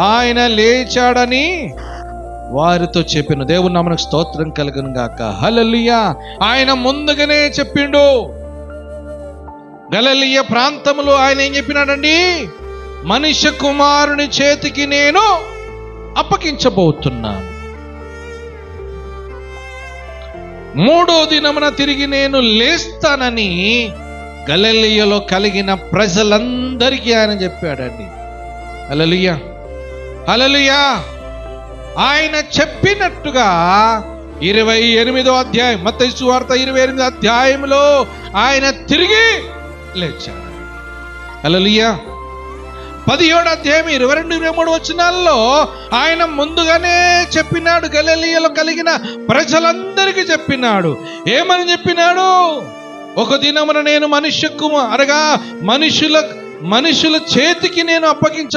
ఆయన లేచాడని వారితో చెప్పిన. దేవుని నామమునకు స్తోత్రం కలుగును గాక. హల్లెలూయా. ఆయన ముందుగానే చెప్పిండు. గలిలయ ప్రాంతములో ఆయన ఏం చెప్పినాడండి? మనుష్య కుమారుని చేతికి నేను అప్పగించబోతున్నాను, మూడో దినమున తిరిగి నేను లేస్తానని గలిలయలో కలిగిన ప్రజలందరికీ ఆయన చెప్పాడండి. హల్లెలూయా, హల్లెలూయా. ఆయన చెప్పినట్టుగా 28వ అధ్యాయం, మత్తయి సువార్త 28వ అధ్యాయంలో ఆయన తిరిగి లేచాడు. హల్లెలూయా. 17వ అధ్యాయం 22-23 వచనాల్లో ఆయన ముందుగానే చెప్పినాడు. గలిలయలో కలిగిన ప్రజలందరికీ చెప్పినాడు. ఏమని చెప్పినాడు? ఒక దినమున నేను అనగా మనుషుల చేతికి నేను అప్పగించ